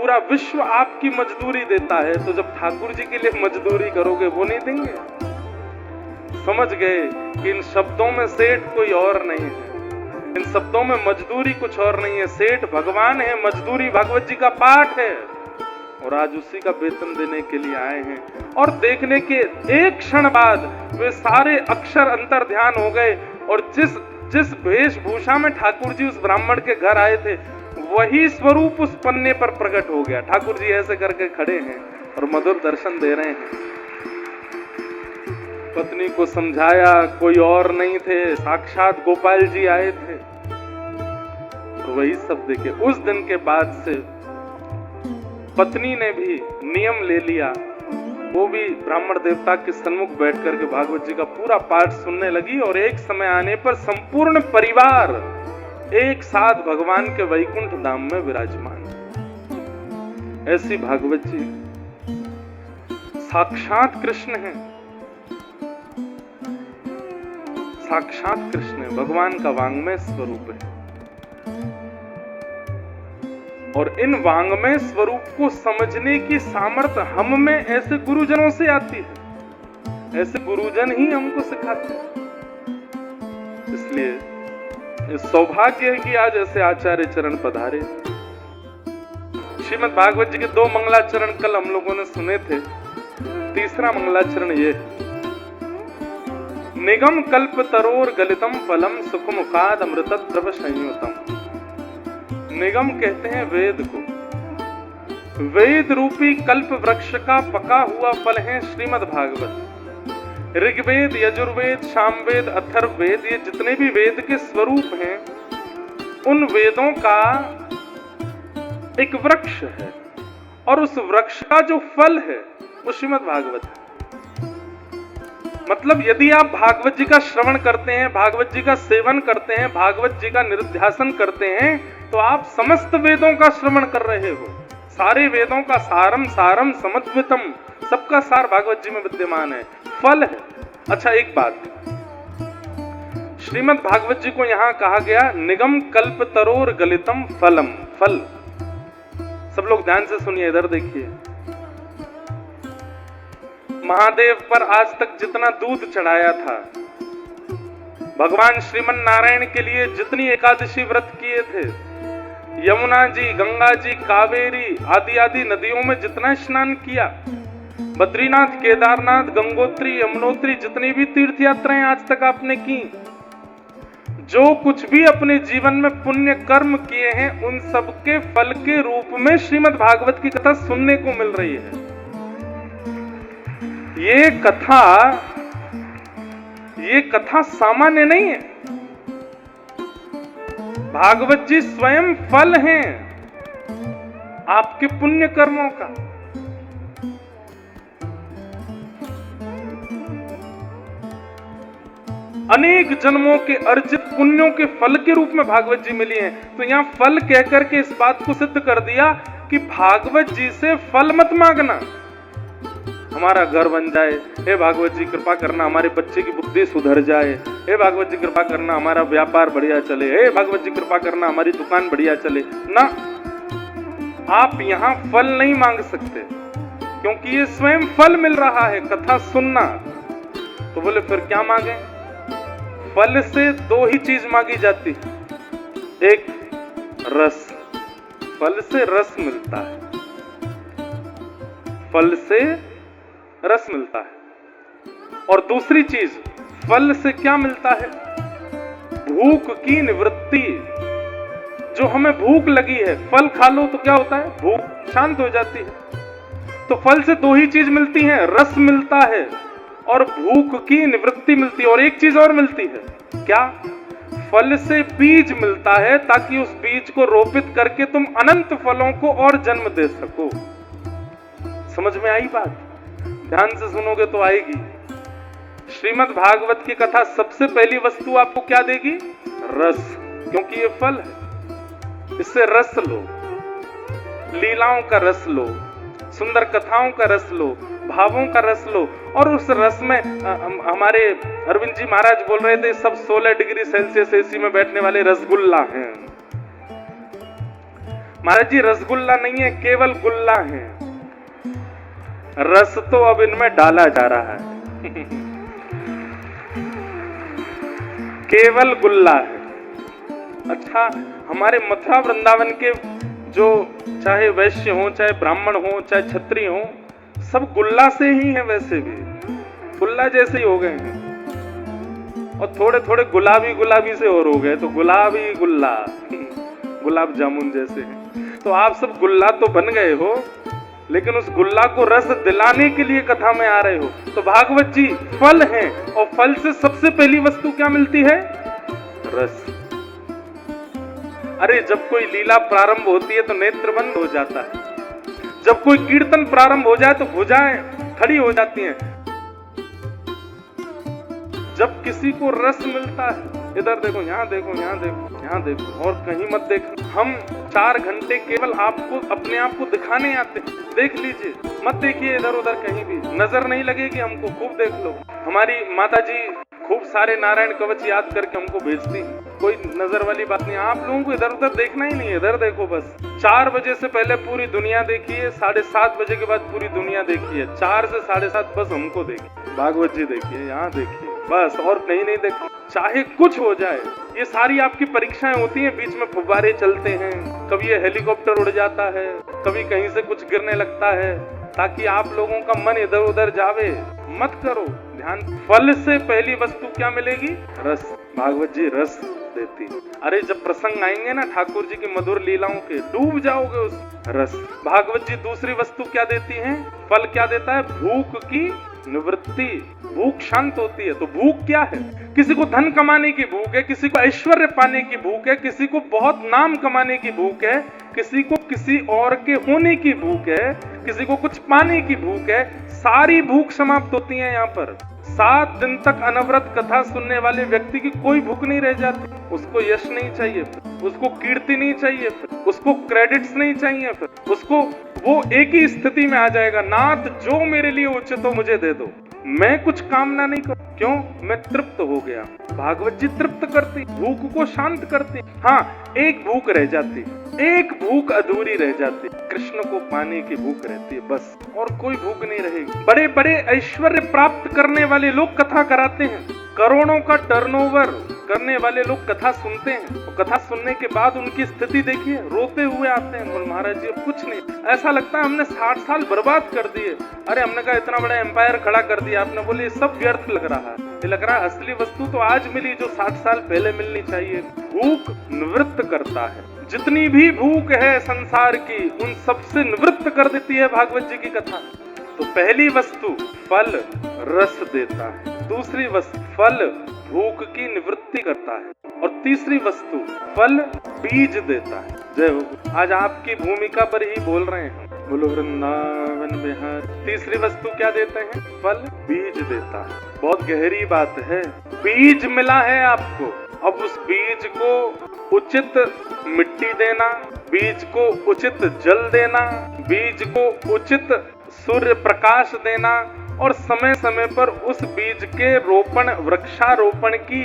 पूरा विश्व आपकी मजदूरी देता है, तो जब ठाकुर जी के लिए मजदूरी करोगे वो नहीं देंगे? समझ गए कि इन शब्दों में सेठ कोई और नहीं है, इन शब्दों में मजदूरी कुछ और नहीं है। सेठ भगवान है, मजदूरी भागवत जी का पाठ है, और आज उसी का वेतन देने के लिए आए हैं। और देखने के एक क्षण बाद वे सारे अक्षर अंतर ध्यान हो गए, और जिस वेशभूषा में ठाकुर जी उस ब्राह्मण के घर आए थे वही स्वरूप उस पन्ने पर प्रकट हो गया। ठाकुर जी ऐसे करके खड़े हैं और मधुर दर्शन दे रहे हैं। पत्नी को समझाया, कोई और नहीं थे, साक्षात गोपाल जी आए थे। तो वही सब देखे। उस दिन के बाद से पत्नी ने भी नियम ले लिया, वो भी ब्राह्मण देवता के सन्मुख बैठ करके भागवत जी का पूरा पाठ सुनने लगी, और एक समय आने पर संपूर्ण परिवार एक साथ भगवान के वैकुंठ धाम में विराजमान। ऐसी भागवत जी साक्षात कृष्ण है, साक्षात कृष्ण है, भगवान का वांग्मय स्वरूप है। और इन वांग्मय स्वरूप को समझने की सामर्थ्य हम में ऐसे गुरुजनों से आती है, ऐसे गुरुजन ही हमको सिखाते हैं। इसलिए सौभाग्य है कि आज ऐसे आचार्य चरण पधारे। श्रीमद् भागवत जी के 2 मंगलाचरण कल हम लोगों ने सुने थे। तीसरा मंगलाचरण ये है, निगम कल्प तरोर गलितम फलम सुखमुखाद अमृतद्रव संयुतम। निगम कहते हैं वेद को, वेद रूपी कल्प वृक्ष का पका हुआ फल है श्रीमद् भागवत। ऋग्वेद, यजुर्वेद, सामवेद, अथर्ववेद, ये जितने भी वेद के स्वरूप हैं, उन वेदों का एक वृक्ष है, और उस वृक्ष का जो फल है वो श्रीमद् भागवत है। मतलब यदि आप भागवत जी का श्रवण करते हैं, भागवत जी का सेवन करते हैं, भागवत जी का निरुध्यासन करते हैं, तो आप समस्त वेदों का श्रवण कर रहे हो। सारे वेदों का सारम सारम समद्वितम, सबका सार भागवत जी में विद्यमान है, फल है। अच्छा एक बात, श्रीमद् भागवत जी को यहां कहा गया निगम कल्प तरोर गलितम फलम, फल। सब लोग ध्यान से सुनिए, इधर देखिए। महादेव पर आज तक जितना दूध चढ़ाया था, भगवान श्रीमन नारायण के लिए जितनी एकादशी व्रत किए थे, यमुना जी, गंगा जी, कावेरी आदि आदि नदियों में जितना स्नान किया, बद्रीनाथ, केदारनाथ, गंगोत्री, यमुनोत्री, जितनी भी तीर्थ यात्राएं आज तक आपने की, जो कुछ भी अपने जीवन में पुण्य कर्म किए हैं, उन सब के फल के रूप में श्रीमद् भागवत की कथा सुनने को मिल रही है। ये कथा सामान्य नहीं है। भागवत जी स्वयं फल हैं आपके पुण्य कर्मों का। अनेक जन्मों के अर्जित पुण्यों के फल के रूप में भागवत जी मिली हैं। तो यहां फल कहकर के इस बात को सिद्ध कर दिया कि भागवत जी से फल मत मांगना, हमारा घर बन जाए, हे भागवत जी कृपा करना हमारे बच्चे की बुद्धि सुधर जाए, हे भागवत जी कृपा करना हमारा व्यापार बढ़िया चले, हे भागवत जी कृपा करना हमारी दुकान बढ़िया चले ना। आप यहाँ फल नहीं मांग सकते, क्योंकि ये स्वयं फल मिल रहा है कथा सुनना। तो बोले फिर क्या मांगे? फल से 2 ही चीज मांगी जाती है, एक रस, फल से रस मिलता है, फल से रस मिलता है। और दूसरी चीज फल से क्या मिलता है? भूख की निवृत्ति। जो हमें भूख लगी है, फल खा लो तो क्या होता है? भूख शांत हो जाती है। तो फल से 2 ही चीज मिलती हैं, रस मिलता है और भूख की निवृत्ति मिलती है। और एक चीज और मिलती है, क्या? फल से बीज मिलता है, ताकि उस बीज को रोपित करके तुम अनंत फलों को और जन्म दे सको। समझ में आई बात? ध्यान से सुनोगे तो आएगी। श्रीमद् भागवत की कथा सबसे पहली वस्तु आपको क्या देगी? रस, क्योंकि ये फल है। इससे रस लो, लीलाओं का रस लो, सुंदर कथाओं का रस लो, भावों का रस लो। और उस रस में हमारे अरविंद जी महाराज बोल रहे थे, सब 16 डिग्री सेल्सियस एसी में बैठने वाले रसगुल्ला हैं। महाराज जी रसगुल्ला नहीं है, केवल गुल्ला है। रस तो अब इनमें डाला जा रहा है। केवल गुल्ला है। अच्छा, हमारे मथुरा वृंदावन के जो चाहे वैश्य हो, चाहे ब्राह्मण हो, चाहे क्षत्रिय हो, सब गुल्ला से ही है। वैसे भी गुल्ला जैसे ही हो गए हैं, और थोड़े थोड़े गुलाबी गुलाबी से और हो गए, तो गुलाबी गुल्ला गुलाब जामुन जैसे हैं। तो आप सब गुल्ला तो बन गए हो, लेकिन उस गुल्ला को रस दिलाने के लिए कथा में आ रहे हो। तो भागवत जी फल है, और फल से सबसे पहली वस्तु क्या मिलती है? रस। अरे जब कोई लीला प्रारंभ होती है तो नेत्र बंद हो जाता है, जब कोई कीर्तन प्रारंभ हो जाए तो भुजाएं खड़ी हो जाती हैं। जब किसी को रस मिलता है, इधर देखो, यहाँ देखो, यहाँ देखो, यहाँ देखो, और कहीं मत देखो। हम 4 घंटे केवल आपको अपने आप को दिखाने आते हैं। देख लीजिए, मत देखिए इधर उधर कहीं भी, नजर नहीं लगेगी हमको। खूब देख लो। हमारी माता जी खूब सारे नारायण कवच याद करके हमको भेजती है, कोई नजर वाली बात नहीं। आप लोगों को इधर उधर देखना ही नहीं है, इधर देखो बस। 4 बजे से पहले पूरी दुनिया देखिए, 7:30 बजे के बाद पूरी दुनिया देखिए, 4 से 7:30 बस हमको देखिए। भागवत जी देखिए, यहाँ देखिए, बस और कहीं नहीं देखो। चाहे कुछ हो जाए, ये सारी आपकी परीक्षाएं होती हैं। बीच में फुब्बारे चलते हैं, कभी ये हेलीकॉप्टर उड़ जाता है, कभी कहीं से कुछ गिरने लगता है, ताकि आप लोगों का मन इधर उधर जावे। मत करो ध्यान। फल से पहली वस्तु क्या मिलेगी? रस। भागवत जी रस देती। अरे जब प्रसंग आएंगे ना ठाकुर जी की मधुर लीलाओं के, डूब जाओगे उस रस। भागवत जी दूसरी वस्तु क्या देती हैं? फल क्या देता है? भूख की निवृत्ति। भूख शांत होती है। तो भूख क्या है? किसी को धन कमाने की भूख है, किसी को ऐश्वर्य पाने की भूख है, किसी को बहुत नाम कमाने की भूख है, किसी को किसी और के होने की भूख है, किसी को कुछ पाने की भूख है। सारी भूख समाप्त होती है यहाँ पर। 7 दिन तक अनवरत कथा सुनने वाले व्यक्ति की कोई भूख नहीं रह जाती। उसको यश नहीं चाहिए, उसको कीर्ति नहीं चाहिए, उसको क्रेडिट्स नहीं चाहिए, फिर उसको वो एक ही स्थिति में आ जाएगा, नाथ जो मेरे लिए उचित हो मुझे दे दो, मैं कुछ कामना नहीं करूं। क्यों? मैं तृप्त हो गया। भागवत जी तृप्त करती, भूख को शांत करती। हाँ, एक भूख रह जाती, एक भूख अधूरी रह जाती, कृष्ण को पाने की भूख रहती है, बस और कोई भूख नहीं रहेगी। बड़े बड़े ऐश्वर्य प्राप्त करने वाले लोग कथा कराते हैं, करोड़ों का टर्नओवर करने वाले लोग कथा सुनते हैं, और कथा सुनने के बाद उनकी स्थिति देखिए, रोते हुए आते हैं। बोल महाराज जी अब कुछ नहीं, ऐसा लगता है हमने 60 साल बर्बाद कर दिए। अरे हमने कहा इतना बड़ा एम्पायर खड़ा कर दिया आपने। बोले सब व्यर्थ लग रहा है, ये लग रहा है असली वस्तु तो आज मिली जो 60 साल पहले मिलनी चाहिए। भूख निवृत्त करता है, जितनी भी भूख है संसार की उन सबसे निवृत्त कर देती है भागवत जी की कथा। तो पहली वस्तु फल रस देता है, दूसरी वस्तु फल भूख की निवृत्ति करता है, और तीसरी वस्तु फल बीज देता है। जय हो। आज आपकी भूमिका पर ही बोल रहे हैं, बोलो वृंदावन बिहार। तीसरी वस्तु क्या देते हैं? फल बीज देता है। बहुत गहरी बात है। बीज मिला है आपको, अब उस बीज को उचित मिट्टी देना, बीज को उचित जल देना, बीज को उचित सूर्य प्रकाश देना, और समय समय पर उस बीज के रोपण वृक्षारोपण की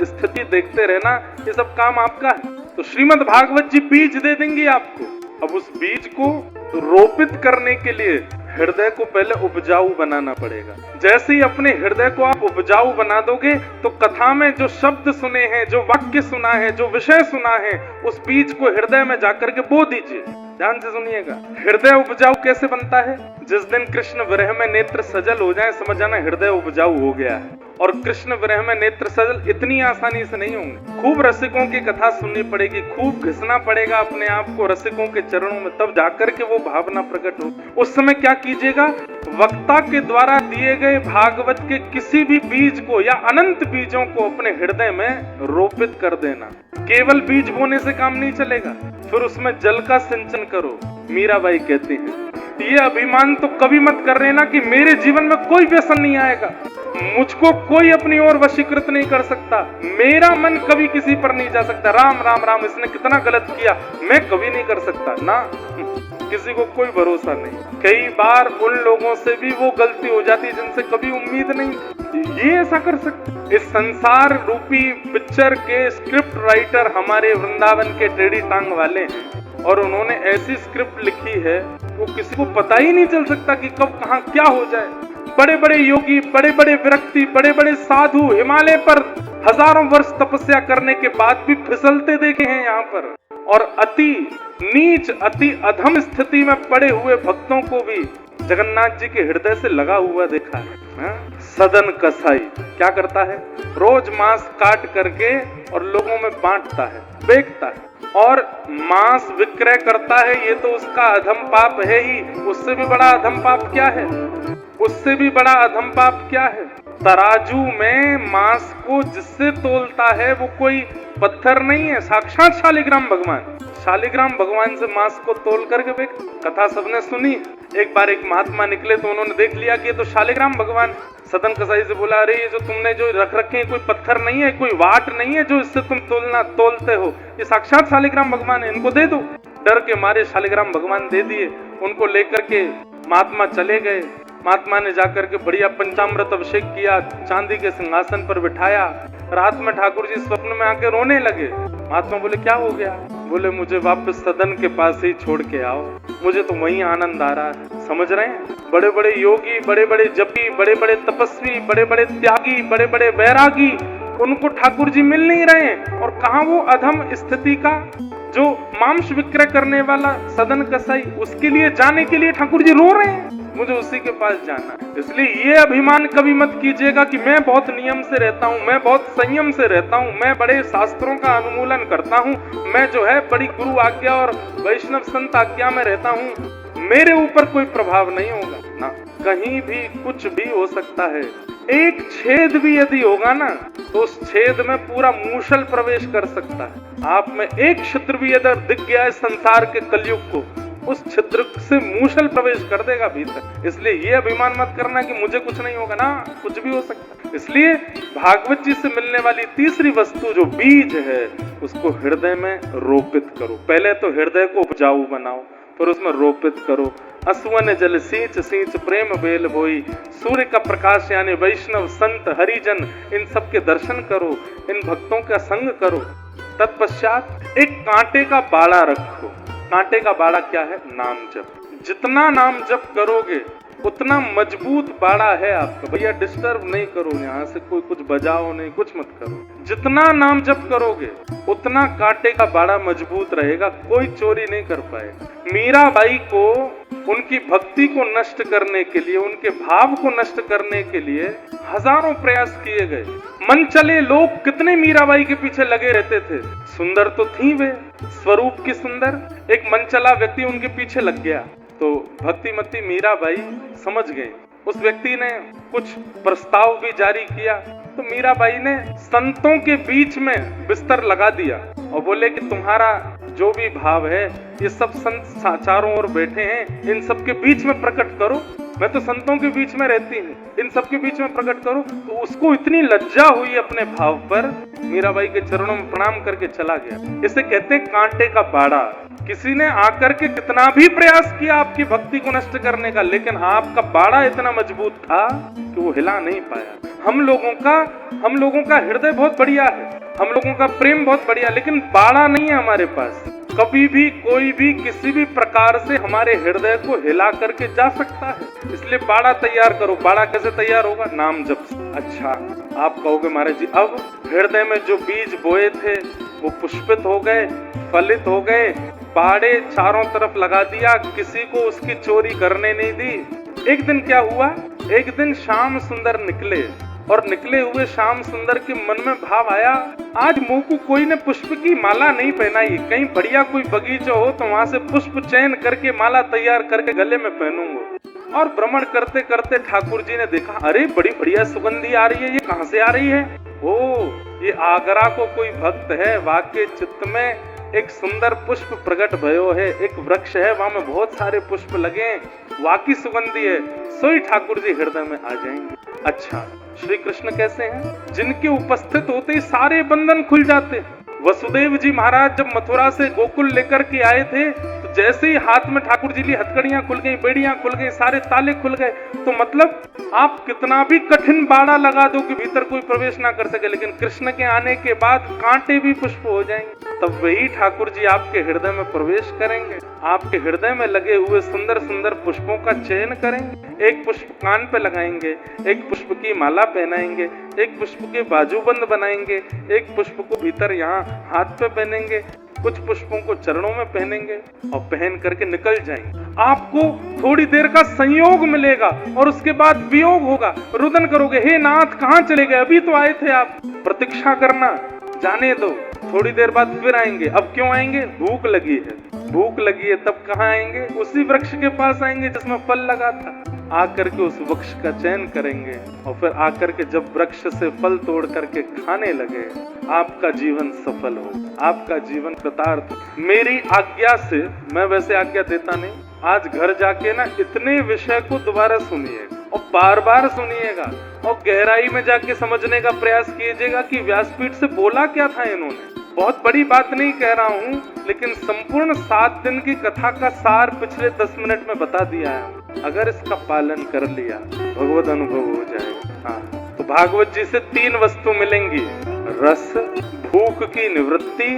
स्थिति देखते रहना, ये सब काम आपका है। तो श्रीमद् भागवत जी बीज दे देंगे आपको। अब उस बीज को रोपित करने के लिए हृदय को पहले उपजाऊ बनाना पड़ेगा। जैसे ही अपने हृदय को आप उपजाऊ बना दोगे, तो कथा में जो शब्द सुने हैं, जो वाक्य सुना है, जो विषय सुना है, उस बीज को हृदय में जाकर के बो दीजिए। ध्यान से सुनिएगा। हृदय उपजाऊ कैसे बनता है? जिस दिन कृष्ण विरह में नेत्र सजल हो जाए, समझ जाना हृदय उपजाऊ हो गया है। और कृष्ण विरह में नेत्र सजल इतनी आसानी से नहीं होंगे। खूब रसिकों की कथा सुननी पड़ेगी, खूब घिसना पड़ेगा अपने आप को रसिकों के चरणों में, तब जाकर के वो भावना प्रकट हो। उस समय क्या कीजिएगा? वक्ता के द्वारा दिए गए भागवत के किसी भी बीज को या अनंत बीजों को अपने हृदय में रोपित कर देना। केवल बीज बोने से काम नहीं चलेगा, फिर उसमें जल का सिंचन करो। मीराबाई कहती हैं, ये अभिमान तो कभी मत कर लेना कि मेरे जीवन में कोई व्यसन नहीं आएगा, मुझको कोई अपनी ओर वशीकृत नहीं कर सकता, मेरा मन कभी किसी पर नहीं जा सकता। राम राम राम, इसने कितना गलत किया, मैं कभी नहीं कर सकता ना। किसी को कोई भरोसा नहीं। कई बार उन लोगों से भी वो गलती हो जाती है जिनसे कभी उम्मीद नहीं। ये ऐसा कर सकते? इस संसार रूपी पिक्चर के स्क्रिप्ट राइटर हमारे वृंदावन के टेढ़ी टांग वाले हैं। और उन्होंने ऐसी स्क्रिप्ट लिखी है वो किसी को पता ही नहीं चल सकता कि कब कहां क्या हो जाए। बड़े बड़े योगी, बड़े बड़े व्यक्ति, बड़े बड़े साधु हिमालय पर हजारों वर्ष तपस्या करने के बाद भी फिसलते देखे हैं यहाँ पर, और अति नीच, अति अधम स्थिति में पड़े हुए भक्तों को भी जगन्नाथ जी के हृदय से लगा हुआ देखा है। सदन कसाई क्या करता है? रोज मांस काट करके और लोगों में बांटता है, बेचता है, और मांस विक्रय करता है। ये तो उसका अधम पाप है ही। उससे भी बड़ा अधम पाप क्या है? उससे भी बड़ा अधम पाप क्या है? तराजू में मांस को जिससे तोलता है वो कोई पत्थर नहीं है, साक्षात शालिग्राम भगवान। शालिग्राम भगवान से मांस को तोल करके बेच। कथा सबने सुनी। एक बार एक महात्मा निकले तो उन्होंने देख लिया कि ये तो शालिग्राम भगवान। सदन कसाई से बोला, अरे ये जो तुमने जो रख रखे हैं कोई पत्थर नहीं है, कोई वाट नहीं है जो इससे तुम तोलते हो, ये साक्षात शालिग्राम भगवान है, इनको दे दो। डर के मारे शालिग्राम भगवान दे दिए। उनको लेकर के महात्मा चले गए। महात्मा ने जाकर के बढ़िया पंचामृत अभिषेक किया, चांदी के सिंहासन पर बिठाया। रात में ठाकुर जी स्वप्न में आके रोने लगे। महात्मा बोले, क्या हो गया? बोले, मुझे वापस सदन के पास ही छोड़ के आओ, मुझे तो वहीं आनंद आ रहा है। समझ रहे हैं? बड़े बड़े योगी, बड़े बड़े जपी, बड़े बड़े तपस्वी, बड़े बड़े त्यागी, बड़े बड़े वैरागी, उनको ठाकुर जी मिल नहीं रहे हैं। और कहां वो अधम स्थिति का जो मांस विक्रय करने वाला सदन कसाई, उसके लिए जाने के लिए ठाकुर जी रो रहे हैं। मुझे उसी के पास जाना है। इसलिए ये अभिमान कभी मत कीजिएगा कि मैं बहुत नियम से रहता हूँ, मैं बहुत संयम से रहता हूँ, मैं बड़े शास्त्रों का अनुमूलन करता हूँ, मैं जो है बड़ी गुरु आज्ञा और वैष्णव संत आज्ञा में रहता हूँ, मेरे ऊपर कोई प्रभाव नहीं होगा ना। कहीं भी कुछ भी हो सकता है। एक छेद भी यदि होगा ना तो उस छेद में पूरा मूषल प्रवेश कर सकता है। आप में एक छिद्र भी यदि दिख गया है संसार के कलयुग को, उस छिद्र से मूषल प्रवेश कर देगा भीतर। इसलिए ये अभिमान मत करना कि मुझे कुछ नहीं होगा ना, कुछ भी हो सकता है। इसलिए भागवत जी से मिलने वाली तीसरी वस्तु जो बीज है, उसको हृदय में रोपित करो। पहले तो हृदय को उपजाऊ बनाओ, फिर उसमें रोपित करो। असुवन जल सींच सींच प्रेम बेल बोई। सूर्य का प्रकाश यानी वैष्णव संत हरिजन, इन सब के दर्शन करो, इन भक्तों का संग करो। तत्पश्चात एक कांटे का बाड़ा रखो। कांटे का बाड़ा क्या है? नाम जप। जितना नाम जप करोगे उतना मजबूत बाड़ा है आपका। भैया डिस्टर्ब नहीं करो, यहाँ से कोई कुछ बजाओ नहीं, कुछ मत करो। जितना नाम जप करोगे उतना कांटे का बाड़ा मजबूत रहेगा, कोई चोरी नहीं कर पाएगा। मीराबाई को उनकी भक्ति को नष्ट करने के लिए, उनके भाव को नष्ट करने के लिए हजारों प्रयास किए गए। मन चले लोग कितने मीराबाई के पीछे लगे रहते थे। सुंदर तो थी वे, स्वरूप की सुंदर। एक मन चला व्यक्ति उनके पीछे लग गया तो भक्तिमती मीराबाई समझ गए। उस व्यक्ति ने कुछ प्रस्ताव भी जारी किया तो मीराबाई ने संतों के बीच में बिस्तर लगा दिया और बोले कि तुम्हारा जो भी भाव है ये सब संत चारों ओर बैठे हैं, इन सब के बीच में प्रकट करो। मैं तो संतों के बीच में रहती हूँ, इन सब के बीच में प्रकट करो। तो उसको इतनी लज्जा हुई अपने भाव पर, मीराबाई के चरणों में प्रणाम करके चला गया। इसे कहते कांटे का बाड़ा। किसी ने आकर के कितना भी प्रयास किया आपकी भक्ति को नष्ट करने का, लेकिन आपका बाड़ा इतना मजबूत था कि वो हिला नहीं पाया। हम लोगों का हृदय बहुत बढ़िया है, हम लोगों का प्रेम बहुत बढ़िया, लेकिन बाड़ा नहीं है हमारे पास। कभी भी कोई भी किसी भी प्रकार से हमारे हृदय को हिला करके जा सकता है। इसलिए बाड़ा तैयार करो। बाड़ा कैसे तैयार होगा? नाम जप से। अच्छा, आप कहोगे महाराज जी अब हृदय में जो बीज बोए थे वो पुष्पित हो गए, फलित हो गए, बाड़े चारों तरफ लगा दिया, किसी को उसकी चोरी करने नहीं दी। एक दिन क्या हुआ? एक दिन श्याम सुंदर निकले और निकले हुए श्याम सुंदर के मन में भाव आया, आज मुंह को कोई ने पुष्प की माला नहीं पहनाई, कहीं बढ़िया कोई बगीचा हो तो वहां से पुष्प चयन करके माला तैयार करके गले में पहनूंगा। और भ्रमण करते करते ठाकुर जी ने देखा, अरे बड़ी बढ़िया सुगंधी आ रही है, ये कहां से आ रही है? ओ, ये आगरा को कोई भक्त है, वाके चित्त में एक सुंदर पुष्प प्रकट भयो है, एक वृक्ष है, वहां में बहुत सारे पुष्प लगे, वाकी सुगंधी है, सोई ठाकुर जी हृदय में आ जाएंगे। अच्छा, श्री कृष्ण कैसे हैं? जिनके उपस्थित होते ही सारे बंधन खुल जाते। वसुदेव जी महाराज जब मथुरा से गोकुल लेकर के आए थे तो जैसे ही हाथ में ठाकुर जी ली, हथकड़ियां खुल गई, बेड़ियां खुल गई, सारे ताले खुल गए। तो मतलब आप कितना भी कठिन बाड़ा लगा दो कि भीतर कोई प्रवेश ना कर सके, लेकिन कृष्ण के आने के बाद कांटे भी पुष्प हो जाएंगे। तब वही ठाकुर जी आपके हृदय में प्रवेश करेंगे, आपके हृदय में लगे हुए सुंदर सुंदर पुष्पों का चयन करेंगे। एक पुष्प कान पे लगाएंगे, एक पुष्प की माला पहनाएंगे, एक पुष्प के बाजूबंद बनाएंगे, एक पुष्प को भीतर यहाँ हाथ पे पहनेंगे, कुछ पुष्पों को चरणों में पहनेंगे और पहन करके निकल जाएंगे। आपको थोड़ी देर का संयोग मिलेगा और उसके बाद वियोग होगा। रुदन करोगे, हे नाथ कहाँ चले गए, अभी तो आए थे आप। प्रतीक्षा करना, जाने दो, थोड़ी देर बाद फिर आएंगे। अब क्यों आएंगे? भूख लगी है, भूख लगी है। तब कहाँ आएंगे? उसी वृक्ष के पास आएंगे जिसमें फल लगा था। आकर के उस वृक्ष का चयन करेंगे और फिर आकर के जब वृक्ष से फल तोड़ करके खाने लगे, आपका जीवन सफल हो, आपका जीवन कृतार्थ। मेरी आज्ञा से, मैं वैसे आज्ञा देता नहीं, आज घर जाके ना इतने विषय को दोबारा सुनिएगा और बार बार सुनिएगा और गहराई में जाके समझने का प्रयास कीजिएगा कि व्यासपीठ से बोला क्या था इन्होंने। बहुत बड़ी बात नहीं कह रहा हूँ, लेकिन संपूर्ण 7 दिन की कथा का सार पिछले 10 मिनट में बता दिया है। अगर इसका पालन कर लिया, भगवत अनुभव हो जाएगा। हाँ, तो भागवत जी से 3 वस्तु मिलेंगी: रस, भूख की निवृत्ति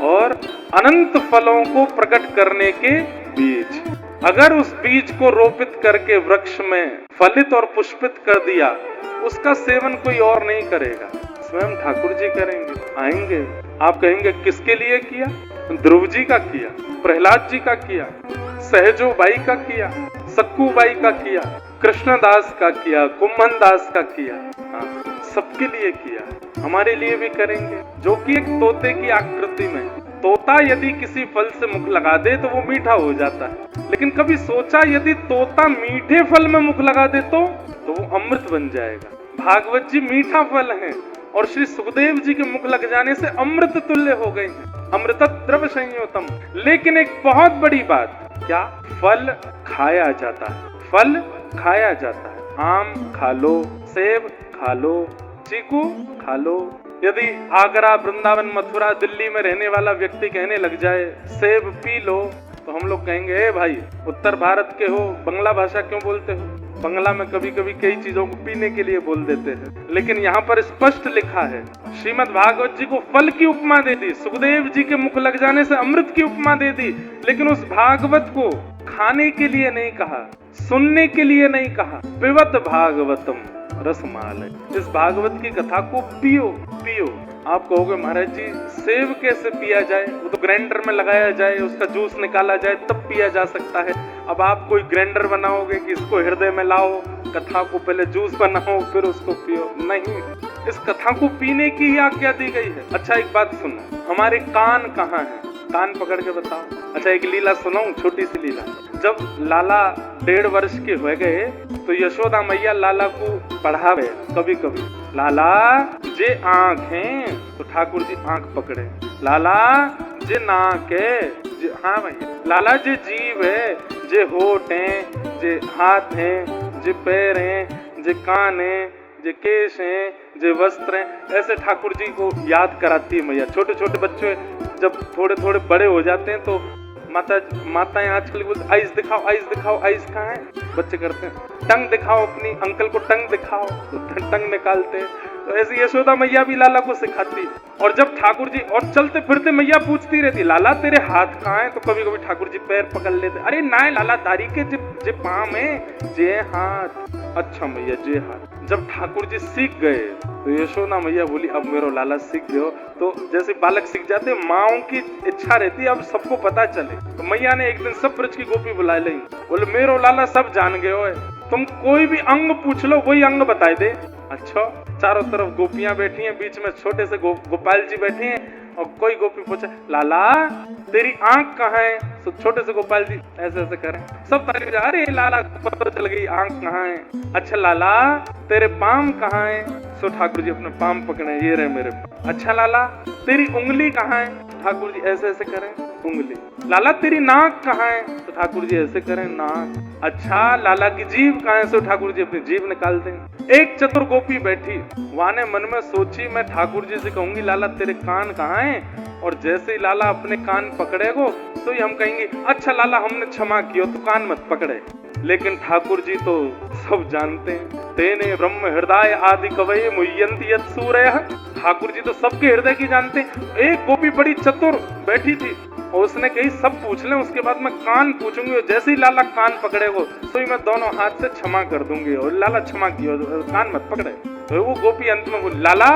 और अनंत फलों को प्रकट करने के बीज। अगर उस बीज को रोपित करके वृक्ष में फलित और पुष्पित कर दिया, उसका सेवन कोई और नहीं करेगा, स्वयं ठाकुर जी करेंगे। आएंगे, आप कहेंगे किसके लिए किया? ध्रुव जी का किया, प्रहलाद जी का किया, सहजो बाई का किया, सक्कू बाई का किया, कृष्णदास का किया, कुम्भन दास का किया। हाँ, सबके लिए किया, हमारे लिए भी करेंगे। जो कि एक तोते की आकृति में, तोता यदि किसी फल से मुख लगा दे तो वो मीठा हो जाता है, लेकिन कभी सोचा यदि तोता मीठे फल में मुख लगा दे तो वो अमृत बन जाएगा। भागवत जी मीठा फल है और श्री सुखदेव जी के मुख लग जाने से अमृत तुल्य हो गए, अमृत द्रव संयोतम। लेकिन एक बहुत बड़ी बात, क्या? फल खाया जाता है, फल खाया जाता है। आम खा लो, सेब खा लो, चीकू खा लो। यदि आगरा, वृंदावन, मथुरा, दिल्ली में रहने वाला व्यक्ति कहने लग जाए सेब पी लो, तो हम लोग कहेंगे, ए भाई उत्तर भारत के हो, बंगला भाषा क्यों बोलते हो? बंगला में कभी कभी कई चीजों को पीने के लिए बोल देते हैं, लेकिन यहाँ पर स्पष्ट लिखा है। श्रीमद् भागवत जी को फल की उपमा दे दी, सुखदेव जी के मुख लग जाने से अमृत की उपमा दे दी, लेकिन उस भागवत को खाने के लिए नहीं कहा, सुनने के लिए नहीं कहा। पिबत भागवतम रसमालय, इस भागवत की कथा को पियो पियो। आप कहोगे महाराज जी सेब कैसे पिया जाए? वो तो ग्राइंडर में लगाया जाए, उसका जूस निकाला जाए तब पिया जा सकता है। अब आप कोई ग्राइंडर बनाओगे कि इसको हृदय में लाओ, कथा को पहले जूस बनाओ फिर उसको पियो? नहीं, इस कथा को पीने की ही आज्ञा दी गई है। अच्छा एक बात सुनो, हमारे कान कहाँ है? कान पकड़ के बताओ। अच्छा एक लीला सुनाऊं, छोटी सी लीला। जब लाला 1.5 वर्ष के हो गए तो यशोदा मैया लाला को पढ़ावे कभी कभी, लाला जे आँख है तो ठाकुर जी आँख पकड़े, लाला जे नाक है, जे हाँ भैया, लाला जे जीव है, जे होठ है, जे हाथ है, जे पैर है, जे कान है, जे केश हैं, जे वस्त्र हैं, ऐसे ठाकुर जी को याद कराती है मैया। छोटे छोटे बच्चे जब थोड़े थोड़े बड़े हो जाते हैं तो माताएं आजकल बोलती आइस दिखाओ, आइस दिखाओ, आइस कहाँ है? बच्चे करते हैं टंग दिखाओ, अपनी अंकल को टंग दिखाओ, तो टंग निकालते हैं। तो ऐसी यशोदा मैया भी लाला को सिखाती। और जब ठाकुर जी, और चलते फिरते मैया पूछती रहती, लाला तेरे हाथ कहाँ है? तो कभी कभी ठाकुर जी पैर पकड़ लेते, अरे ना लाला दारी के जे पाम है, जे हाथ। अच्छा मैया जे हाथ। जब ठाकुर जी सीख गए तो यशोदा मैया बोली अब मेरो लाला सीख गयो। तो जैसे बालक सीख जाते, माओं की इच्छा रहती है अब सबको पता चले। तो मैया ने एक दिन सब ब्रज की गोपी बुला ली, बोले मेरो लाला सब जान गए हो, तुम कोई भी अंग पूछ लो वही अंग बताए दे। अच्छा, चारों तरफ गोपियां बैठी हैं, बीच में छोटे से गोपाल जी बैठे हैं और कोई गोपी पूछे लाला तेरी आंख कहाँ है? तो छोटे से गोपाल जी ऐसे ऐसे करें, सब तारीफ, अरे लाला पता चल गई आंख कहाँ है। अच्छा लाला तेरे पाम कहाँ है? सो ठाकुर जी अपने पाम पकड़े, ये रहे मेरे पाम। अच्छा लाला तेरी उंगली कहाँ है? ठाकुर जी ऐसे ऐसे करें उंगली। लाला तेरी नाक कहाँ है? तो ठाकुर जी ऐसे करें नाक। अच्छा लाला की जीभ कहाँ है? सो ठाकुर जी अपनी जीभ निकाल दें। एक चतुर गोपी बैठी, वहां ने मन में सोची मैं ठाकुर जी से कहूंगी लाला तेरे कान कहाँ है? और जैसे ही लाला अपने कान पकड़ेगो तो हम कहेंगे अच्छा लाला हमने क्षमा किया तो कान मत पकड़े। लेकिन ठाकुर जी तो सब जानते हैं। तेने ब्रह्म हृदय आदि कवये मुह्यन्ति यत् सूरयः। ठाकुर जी तो सबके हृदय की जानते हैं। एक गोपी बड़ी चतुर बैठी थी और उसने कही सब पूछ लें उसके बाद मैं कान पूछूंगी, और जैसे ही लाला कान पकड़ेगो तो ही मैं दोनों हाथ से क्षमा कर दूंगी। और लाला क्षमा किया, कान मत पकड़े। तो वो गोपी अंत में बोली लाला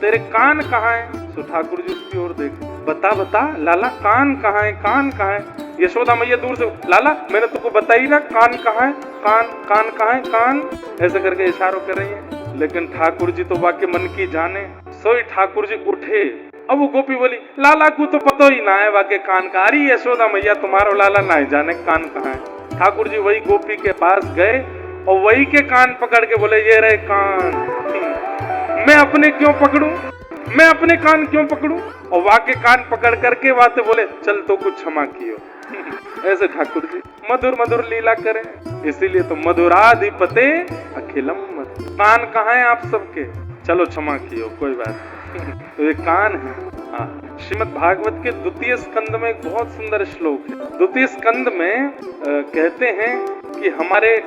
तेरे कान कहाँ है? तो ठाकुर जी उसकी ओर देखे, बता बता लाला कान कहाँ है, कान कहाँ है? यशोदा मैया दूर से लाला मैंने तुमको बताई ना कान कहाँ है, कान कान कहाँ है, कान ऐसे करके इशारों कर रही है। लेकिन ठाकुर जी तो वाक्य मन की जाने। सोई ठाकुर जी उठे। अब वो गोपी बोली लाला को तो पता ही ना है वाके कान का। अरे यशोदा मैया तुम्हारो लाला ना जाने कान कहाँ है। ठाकुर जी वही गोपी के पास गए और वही के कान पकड़ के बोले ये रहे कान। मैं अपने क्यों पकड़ूं, मैं अपने कान क्यों पकड़ूं? और वाके कान पकड़ करके वाते बोले चल तो कुछ क्षमा कियो। ऐसे ठाकुर जी मधुर मधुर लीला करें, इसीलिए तो मधुराधिपते अखिलम मधुर। कान कहाँ है आप सबके? चलो क्षमा कियो, कोई बात नहीं। तो ये कान है। श्रीमद् भागवत के द्वितीय स्कंद में एक बहुत सुंदर श्लोक है। द्वितीय स्कंद में कहते हैं कि हमारे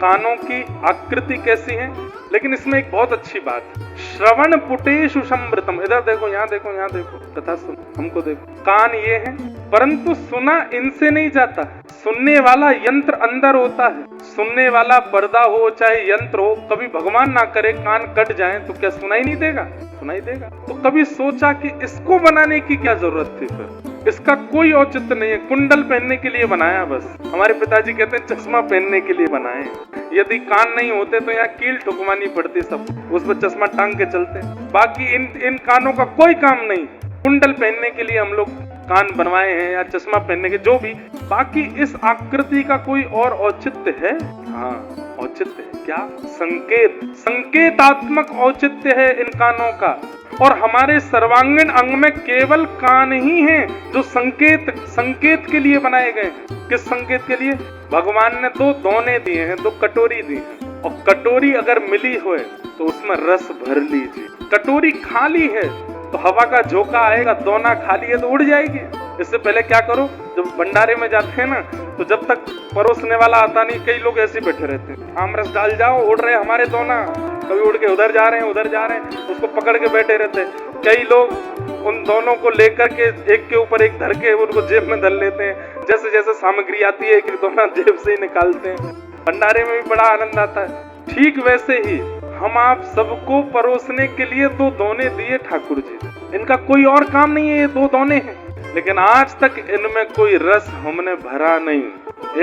कानों की आकृति कैसी है, लेकिन इसमें एक बहुत अच्छी बात है। श्रवण पुटेशु समृतम। इधर देखो, यहाँ देखो, यहाँ देखो, तथा सुन, हमको देखो। कान ये है, परंतु सुना इनसे नहीं जाता। सुनने वाला यंत्र अंदर होता है। सुनने वाला पर्दा हो चाहे यंत्र हो, कभी भगवान ना करे कान कट जाए तो क्या सुनाई नहीं देगा? सुनाई देगा। तो कभी सोचा कि इसको बनाने की क्या जरूरत थी? फिर इसका कोई औचित्य नहीं है। कुंडल पहनने के लिए बनाया बस। हमारे पिताजी कहते हैं चश्मा पहनने के लिए बनाए। यदि कान नहीं होते तो यहाँ कील ठुकवानी पड़ती, सब उस पर चश्मा टांग के चलते। बाकी इन कानों का कोई काम नहीं। कुंडल पहनने के लिए हम लोग कान बनवाए हैं या चश्मा पहनने के, जो भी। बाकी इस आकृति का कोई और औचित्य है? हाँ औचित्य है। क्या? संकेत, संकेतात्मक औचित्य है इन कानों का। और हमारे सर्वांगीण अंग में केवल कान ही हैं जो संकेत के लिए बनाए गए। किस संकेत के लिए? भगवान ने दो दोने दिए हैं, दो कटोरी दी है। और कटोरी अगर मिली हो तो उसमें रस भर लीजिए। कटोरी खाली है तो हवा का झोंका आएगा, दोना खाली है तो उड़ जाएगी। इससे पहले क्या करो, जब भंडारे में जाते हैं ना, तो जब तक परोसने वाला आता नहीं, कई लोग ऐसे बैठे रहते हैं। आमरस डाल जाओ, उड़ रहे हमारे दोना, कभी उड़ के उधर जा रहे हैं, उधर जा रहे हैं, उसको पकड़ के बैठे रहते हैं। कई लोग उन दोनों को लेकर के एक के ऊपर एक धर के उनको जेब में धर लेते हैं। जैसे जैसे सामग्री आती है, एक दोना जेब से ही निकालते हैं। भंडारे में भी बड़ा आनंद आता है। ठीक वैसे ही हम आप सबको परोसने के लिए दो दोने दिए ठाकुर जी। इनका कोई और काम नहीं है, ये दो दोने हैं। लेकिन आज तक इनमें कोई रस हमने भरा नहीं।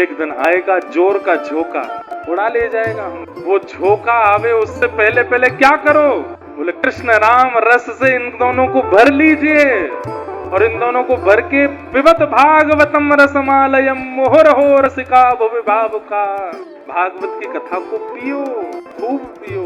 एक दिन आएगा जोर का झोंका, उड़ा ले जाएगा हम। वो झोंका आवे उससे पहले पहले क्या करो? बोले कृष्ण राम रस से इन दोनों को भर लीजिए। और इन दोनों को भर के पिबत भागवतम रसमालयम मुहुरहो रसिका भुवि भावुका। भागवत की कथा को पियो, खूब पियो।